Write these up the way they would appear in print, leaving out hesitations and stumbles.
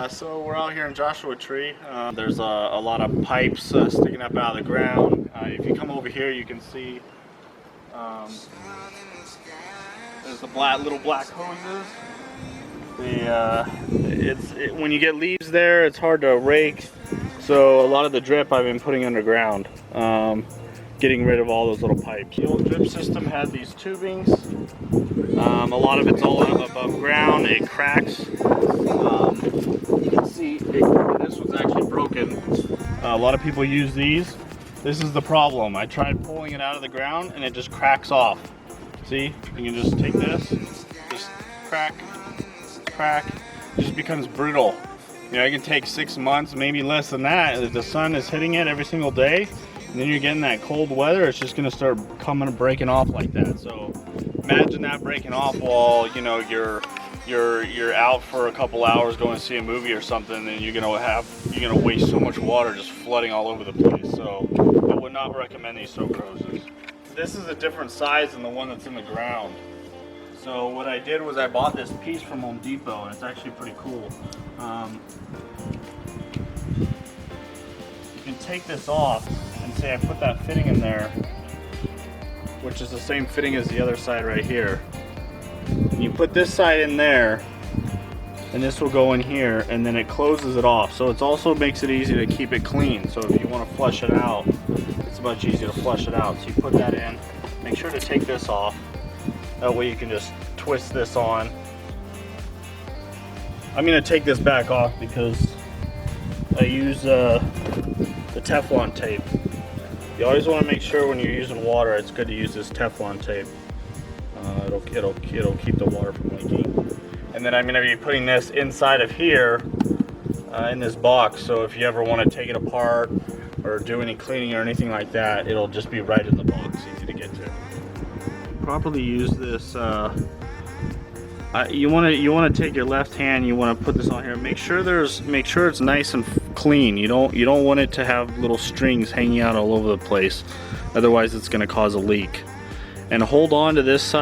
So we're out here in Joshua Tree. There's a lot of pipes sticking up out of the ground. If you come over here, you can see there's the little black hoses. When you get leaves there, it's hard to rake. So a lot of the drip I've been putting underground, getting rid of all those little pipes. The old drip system had these tubings. A lot of it's all above ground. It cracks. You can see this was actually broken. A lot of people use these. This is the problem. I tried pulling it out of the ground and it just cracks off. See, you can just take this, just crack, it just becomes brittle. You know, it can take 6 months, maybe less than that. If the sun is hitting it every single day, and then you're getting that cold weather, it's just gonna start breaking off like that. So imagine that breaking off while you're out for a couple hours going to see a movie or something, and you're gonna waste so much water just flooding all over the place. So I would not recommend these soak hoses. This is a different size than the one that's in the ground. So what I did was I bought this piece from Home Depot, and it's actually pretty cool. You can take this off and say I put that fitting in there, which is the same fitting as the other side right here. You put this side in there, and this will go in here, and then it closes it off. So it also makes it easy to keep it clean. So if you want to flush it out, it's much easier to flush it out. So you put that in. Make sure to take this off. That way you can just twist this on. I'm going to take this back off because I use the Teflon tape. You always want to make sure when you're using water, it's good to use this Teflon tape. It'll keep the water from leaking. And then I'm going to be putting this inside of here in this box. So if you ever want to take it apart or do any cleaning or anything like that, it'll just be right in the box, easy to get to. Properly use this. You want to take your left hand. You want to put this on here. Make sure it's nice and clean. You don't want it to have little strings hanging out all over the place. Otherwise, it's going to cause a leak. And hold on to this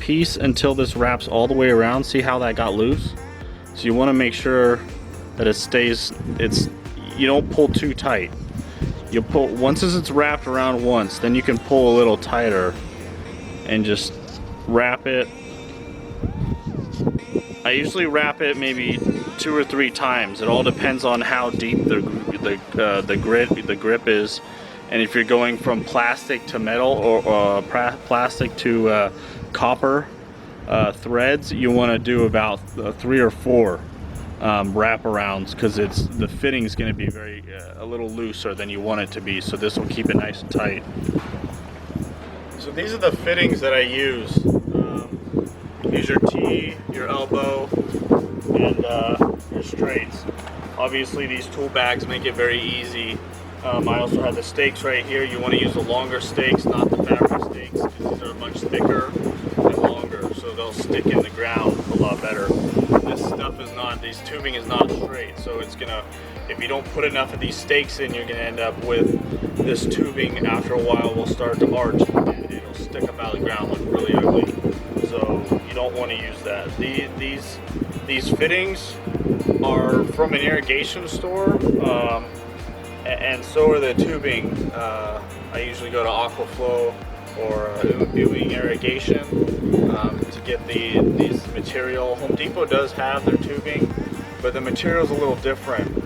piece until this wraps all the way around. See how that got loose? So you want to make sure that it stays. You don't pull too tight. You pull once it's wrapped around once, then you can pull a little tighter and just wrap it. I usually wrap it maybe 2 or 3 times. It all depends on how deep the grip is, and if you're going from plastic to metal or plastic to copper threads, you want to do about 3 or 4 wraparounds, because the fitting's going to be a little looser than you want it to be. So this will keep it nice and tight. So these are the fittings that I use. Use your T, your elbow, and your straights. Obviously these tool bags make it very easy. I also have the stakes right here. You want to use the longer stakes, not the fabric stakes, because these are much thicker and longer, so they'll stick in the ground a lot better. This tubing is not straight, so if you don't put enough of these stakes in, you're gonna end up with this tubing after a while will start to arch and it'll stick up out of the ground, look really ugly. So you don't want to use that. These fittings are from an irrigation store, and so are the tubing. I usually go to Aquaflow or Ewing Irrigation to get these material. Home Depot does have their tubing, but the material is a little different.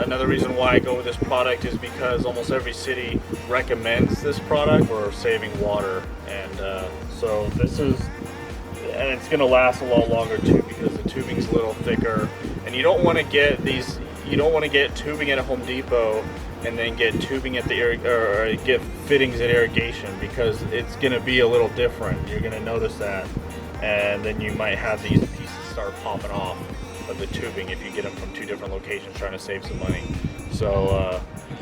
Another reason why I go with this product is because almost every city recommends this product for saving water, and so and it's going to last a lot longer too, because the tubing's a little thicker. And you don't want to get tubing at a Home Depot and then get tubing at or get fittings at irrigation, because it's going to be a little different. You're going to notice that, and then you might have these pieces start popping off of the tubing if you get them from 2 different locations trying to save some money. So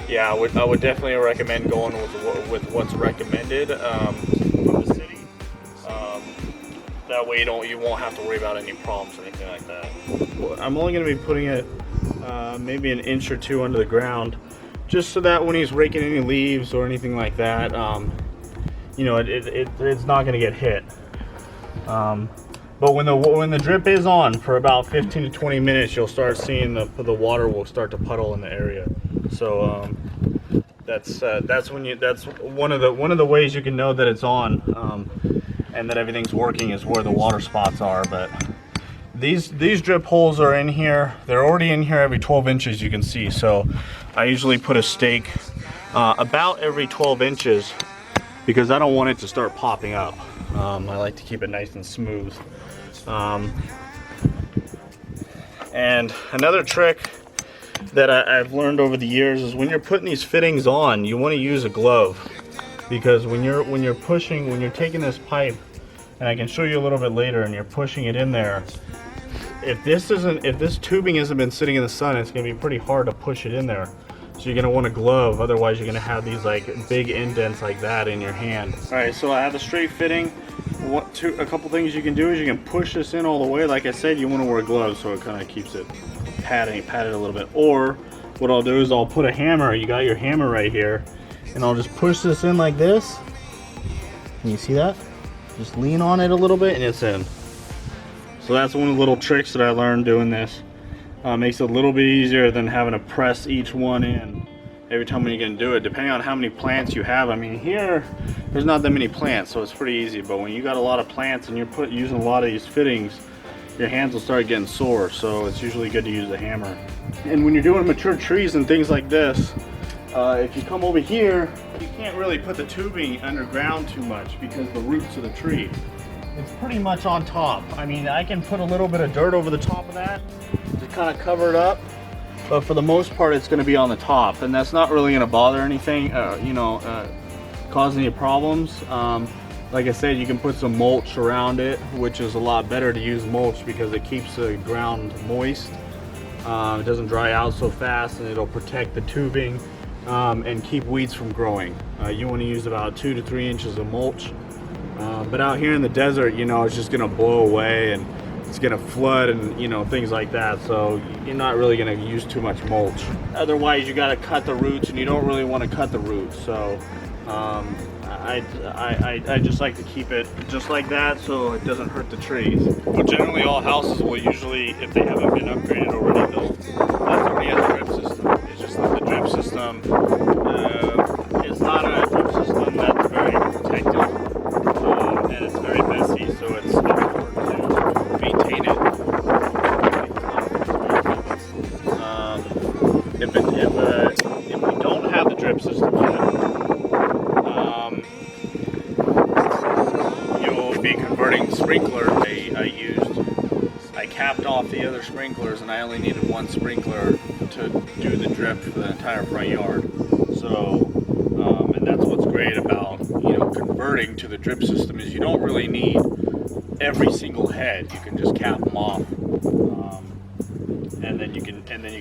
yeah, I would definitely recommend going with what's recommended from the city. That way you won't have to worry about any problems or anything like that. I'm only going to be putting it maybe an inch or 2 under the ground, just so that when he's raking any leaves or anything like that, you know, it's not going to get hit. But when the drip is on for about 15 to 20 minutes, you'll start seeing the water will start to puddle in the area. So that's one of the ways you can know that it's on and that everything's working is where the water spots are. But these drip holes are in here. They're already in here every 12 inches, you can see. So I usually put a stake about every 12 inches because I don't want it to start popping up. I like to keep it nice and smooth. And another trick that I've learned over the years is when you're putting these fittings on, you want to use a glove, because when you're taking this pipe, and I can show you a little bit later, and you're pushing it in there, if this tubing hasn't been sitting in the sun, it's going to be pretty hard to push it in there. So you're going to want a glove, otherwise you're going to have these like big indents like that in your hand. All right, so I have the straight fitting. A couple things you can do is you can push this in all the way. Like I said, you want to wear gloves so it kind of keeps it padded a little bit. Or what I'll do is I'll put a hammer. You got your hammer right here, and I'll just push this in like this. Can you see that? Just lean on it a little bit and it's in. So that's one of the little tricks that I learned doing this. Makes it a little bit easier than having to press each one in every time when you're going to do it, depending on how many plants you have. I mean, here there's not that many plants, so it's pretty easy, but when you got a lot of plants and you're using a lot of these fittings, your hands will start getting sore, so it's usually good to use a hammer. And when you're doing mature trees and things like this, if you come over here, you can't really put the tubing underground too much because the roots of the tree, it's pretty much on top. I mean, I can put a little bit of dirt over the top of that to kind of cover it up, but for the most part it's going to be on the top, and that's not really going to bother anything, cause any problems. Like I said, you can put some mulch around it, which is a lot better to use mulch because it keeps the ground moist. It doesn't dry out so fast, and it'll protect the tubing and keep weeds from growing. You want to use about 2 to 3 inches of mulch, but out here in the desert, it's just going to blow away and it's going to flood and things like that, so you're not really going to use too much mulch. Otherwise you got to cut the roots, and you don't really want to cut the roots, so I just like to keep it just like that so it doesn't hurt the trees. Well, generally all houses will usually, if they haven't been upgraded already, they'll already have a drip system. It's just that the drip system is not a drip system that's very protected, and it's very messy, so it's hard to maintain it. If we don't have the drip system yet, you'll be converting sprinklers. I capped off the other sprinklers, and I only needed one sprinkler to do the drip for the entire front yard. So, and that's what's great about converting to the drip system, is you don't really need every single head. You can just cap them off, and then you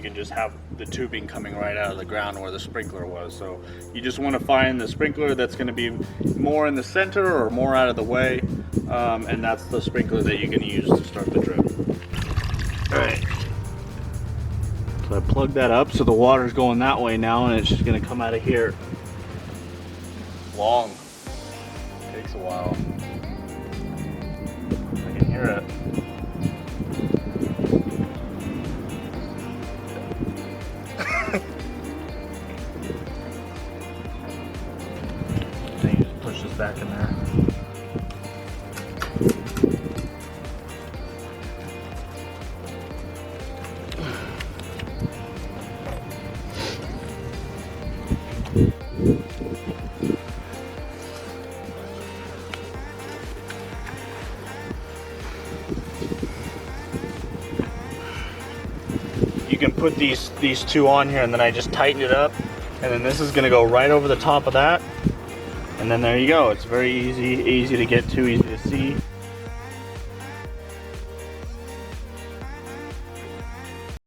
can just have the tubing coming right out of the ground where the sprinkler was. So you just want to find the sprinkler that's going to be more in the center or more out of the way, and that's the sprinkler that you're going to use to start the drip. Alright, so I plugged that up so the water's going that way now, and it's just going to come out of here. Long. Takes a while. I can hear it. Then you just push this back in there. You can put these two on here, and then I just tighten it up, and then this is going to go right over the top of that, and then there you go. It's very easy to get to, easy to see.